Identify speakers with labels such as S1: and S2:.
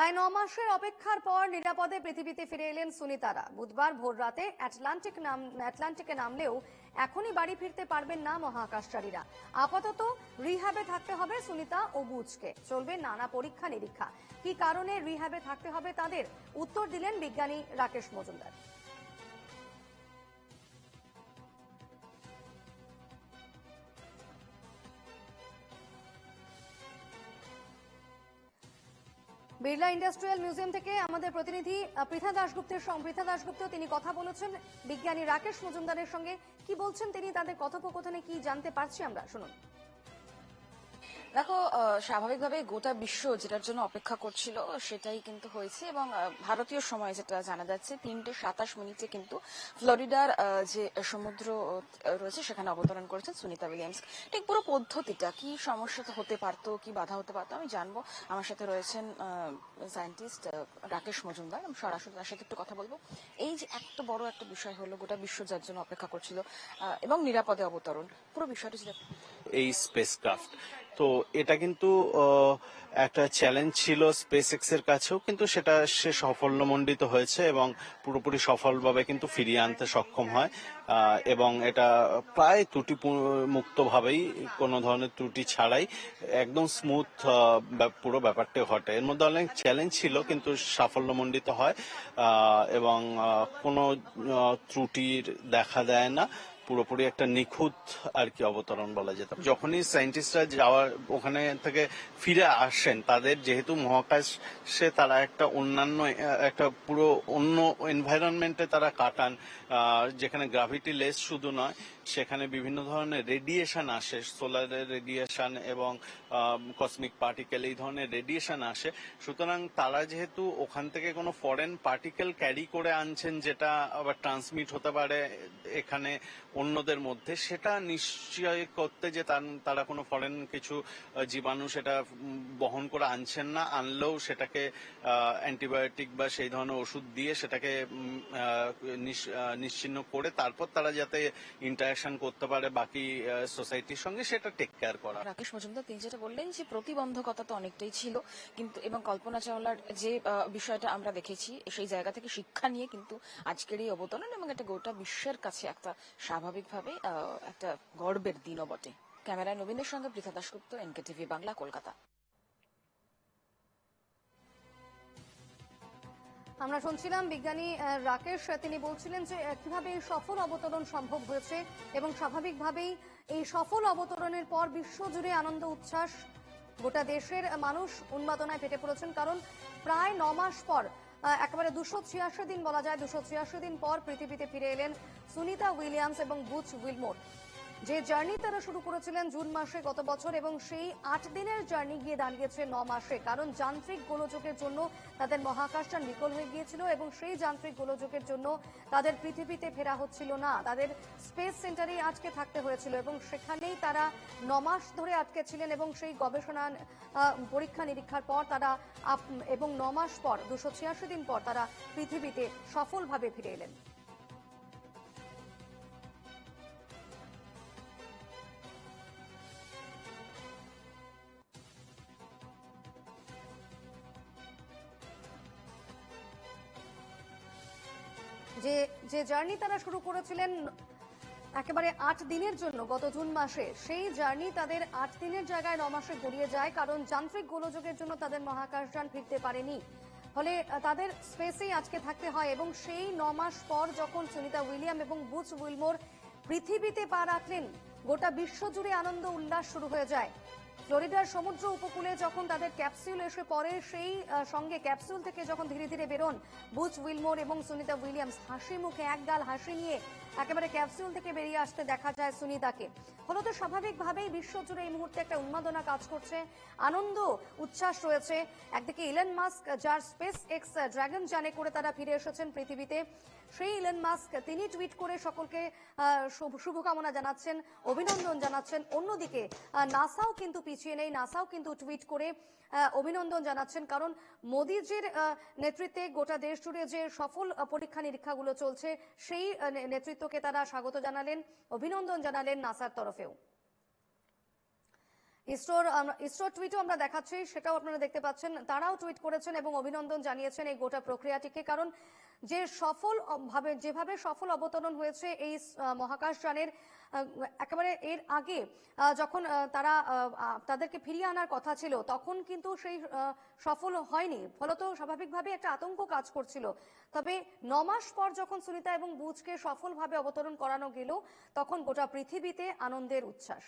S1: প্রায় 9 মাসের অপেক্ষার পর নিরাপদে পৃথিবীতে ফিরে এলেন সুনিতারা। বুধবার ভোররাতে আটলান্টিকে নামলেও এখনই বাড়ি ফিরতে পারবেন না মহাকাশচারীরা। আপাতত রিহ্যাবে থাকতে হবে সুনিতা ও বুচকে। চলবে নানা পরীক্ষা নিরীক্ষা। কি কারণে রিহ্যাবে থাকতে হবে তাদের, উত্তর দিলেন বিজ্ঞানী রাকেশ মজুমদার। বিড়লা ইন্ডাস্ট্রিয়াল মিউজিয়াম থেকে আমাদের প্রতিনিধি পৃথা দাশগুপ্ত তিনি কথা বলেছেন বিজ্ঞানী রাকেশ মজুমদারের সঙ্গে। কি বলছেন তিনি, তাদের কথোপকথনে কি জানতে পারছি আমরা, শুনুন।
S2: দেখো, স্বাভাবিকভাবে গোটা বিশ্ব যেটার জন্য অপেক্ষা করছিল সেটাই কিন্তু হয়েছে এবং ভারতীয় সময় যেটা জানা যাচ্ছে 3:27 কিন্তু ফ্লোরিডার যে সমুদ্র রয়েছে সেখানে অবতরণ করেছেন সুনিতা উইলিয়ামস। ঠিক পুরো পদ্ধতিটা কি সমস্যা হতে পারতো, কি বাধা হতে পারতো আমি জানবো। আমার সাথে রয়েছেন সায়েন্টিস্ট রাকেশ মজুমদার, আমি সরাসরি তার সাথে একটু কথা বলবো। এই যে এত বড় একটা বিষয় হলো, গোটা বিশ্ব যার জন্য অপেক্ষা করছিল এবং নিরাপদে অবতরণ, পুরো বিষয়টা যেটা
S3: এই স্পেসক্রাফট, তো এটা কিন্তু একটা চ্যালেঞ্জ ছিল স্পেস এক্স এর কাছেও, কিন্তু সেটা সে সাফল্যমণ্ডিত হয়েছে এবং পুরোপুরি সফলভাবে কিন্তু ফিরিয়ে আনতে সক্ষম হয় এবং এটা প্রায় ত্রুটি মুক্তভাবেই, কোনো ধরনের ত্রুটি ছাড়াই একদম স্মুথ পুরো ব্যাপারটা ঘটে। এর মধ্যে অনেক চ্যালেঞ্জ ছিল কিন্তু সাফল্যমণ্ডিত হয় এবং কোনো ত্রুটির দেখা দেয় না। পুরোপুরি একটা নিখুঁত আর কি অবতরণ বলা যেত। যখনই সায়েন্টিস্টরা যাওয়ার ওখানে থেকে ফিরে আসেন, তাদের যেহেতু মহাকাশে তারা একটা অন্যান্য একটা পুরো অন্য এনভায়রনমেন্টে তারা কাটান, যেখানে গ্রাভিটি লেস শুধু নয়, সেখানে বিভিন্ন ধরনের রেডিয়েশন আসে, সোলারের রেডিয়েশন এবং কসমিক পার্টিকেল, এই ধরনের রেডিয়েশন আসে। সুতরাং তারা যেহেতু ওখান থেকে কোনো ফরেন পার্টিকেল ক্যারি করে আনছেন, যেটা আবার ট্রান্সমিট হতে পারে এখানে অন্যদের মধ্যে, সেটা নিশ্চয় করতে যে তারা কোনো ফরেন কিছু জীবাণু সেটা বহন করে আনছেন না, আনলেও সেটাকে অ্যান্টিবায়োটিক বা সেই ধরনের ওষুধ দিয়ে সেটাকে নিশ্চিহ্ন করে তারপর তারা যাতে ইন্টারাকশন করতে পারে বাকি সোসাইটির সঙ্গে, সেটা টেক কেয়ার করা।
S2: রাকেশ মজুমদার তিনি যেটা বললেন যে প্রতিবন্ধকতা তো অনেকটাই ছিল, কিন্তু এবং কল্পনা চাওলার যে বিষয়টা আমরা দেখেছি সেই জায়গা থেকে শিক্ষা নিয়ে কিন্তু আজকের এই অবতরণ এবং এটা গোটা বিশ্বের কাছে একটা স্বাভাবিকভাবে একটা গর্বের দিনও বটে। ক্যামেরায় নবীনের সঙ্গে পৃথা দাশগুপ্ত, এনকেটিভি বাংলা, কলকাতা।
S1: আমরা শুনছিলাম বিজ্ঞানী রাকেশ, তিনি বলছিলেন যে কিভাবে এই সফল অবতরণ সম্ভব হয়েছে এবং স্বাভাবিকভাবেই এই সফল অবতরণের পর বিশ্বজুড়ে আনন্দ উচ্ছ্বাস, গোটা দেশের মানুষ উন্মাদনায় ফেটে পড়েছেন। কারণ প্রায় 9 মাস পর, একেবারে 286 দিন বলা যায়, 286 দিন পর পৃথিবীতে ফিরে এলেন সুনিতা উইলিয়ামস এবং বুচ উইলমোর। যে জার্নি তারা শুরু করেছিলেন জুন মাসে গত বছর, এবং সেই 8 দিনের জার্নি গিয়ে দাঁড়িয়েছে 9 মাসে। কারণ যান্ত্রিক গোলযোগের জন্য তাদের মহাকাশযান বিকল হয়ে গিয়েছিল এবং সেই যান্ত্রিক গোলযোগের জন্য তাদের পৃথিবীতে ফেরা হচ্ছিল না, তাদের স্পেস সেন্টারেই আটকে থাকতে হয়েছিল এবং সেখানেই তারা 9 মাস ধরে আটকে ছিলেন। এবং সেই গবেষণা পরীক্ষা নিরীক্ষার পর তারা এবং 9 মাস পর, 286 দিন পর তারা পৃথিবীতে সফলভাবে ফিরে এলেন। যে জার্নি তারা শুরু করেছিলেন একেবারে 8 দিনের জন্য গত জুন মাসে, সেই জার্নি তাদের 8 দিনের জায়গায় 9 মাসে গড়িয়ে যায়। কারণ যান্ত্রিক গোলযোগের জন্য তাদের মহাকাশযান ফিরতে পারেনি, ফলে তাদের স্পেসেই আজকে থাকতে হয়। এবং সেই 9 মাস পর যখন সুনিতা উইলিয়াম এবং বুচ উইলমোর পৃথিবীতে পা রাখলেন, গোটা বিশ্বজুড়ে আনন্দ উল্লাস শুরু হয়ে যায়। ফ্লোরিডার সমুদ্র উপকূলে যখন তাদের ক্যাপসুল এসে পড়ে, সেই সঙ্গে ক্যাপসুল থেকে যখন ধীরে ধীরে বেরোন বুচ উইলমোর এবং সুনিতা উইলিয়ামস, হাসি মুখে একগাল হাসি নিয়ে একেবারে ক্যাপসুল থেকে বেরিয়ে আসতে দেখা যায় সুনিতাকে। ফলত স্বাভাবিকভাবেই বিশ্বজুড়ে এই মুহূর্তে একটা উন্মাদনা কাজ করছে, আনন্দ উচ্ছ্বাস রয়েছে। একদিকে ইলন মাস্ক, যার স্পেস এক্স ড্রাগন যানে করে তারা ফিরে এসেছেন পৃথিবীতে, সেই ইলন মাস্ক তিনি টুইট করে সকলকে শুভকামনা জানাচ্ছেন, অভিনন্দন জানাচ্ছেন। অন্যদিকে নাসাও কিন্তু পিছিয়ে নেই, নাসাও কিন্তু টুইট করে অভিনন্দন জানাচ্ছেন। কারণ মোদিজির নেতৃত্বে গোটা দেশ জুড়ে যে সফল পরীক্ষা নিরীক্ষাগুলো চলছে, সেই নেতৃত্বকে তারা স্বাগত জানালেন, অভিনন্দন জানালেন নাসার তরফেও। ইসরোর টুইটও আমরা দেখাচ্ছি, সেটাও আপনারা দেখতে পাচ্ছেন। তারাও টুইট করেছেন এবং অভিনন্দন জানিয়েছেন এই গোটা প্রক্রিয়াটিকে, কারণ যেভাবে সফল অবতরণ হয়েছে এই মহাকাশযানের একেবারে এর আগে যখন তাদেরকে ফিরিয়ে আনার কথা ছিল তখন কিন্তু সেই সফল হয়নি, ফলত স্বাভাবিকভাবে একটা আতঙ্ক কাজ করছিল। তবে 9 মাস পর যখন সুনিতা এবং বুচকে সফলভাবে অবতরণ করানো গেল তখন গোটা পৃথিবীতে আনন্দের উচ্ছ্বাস।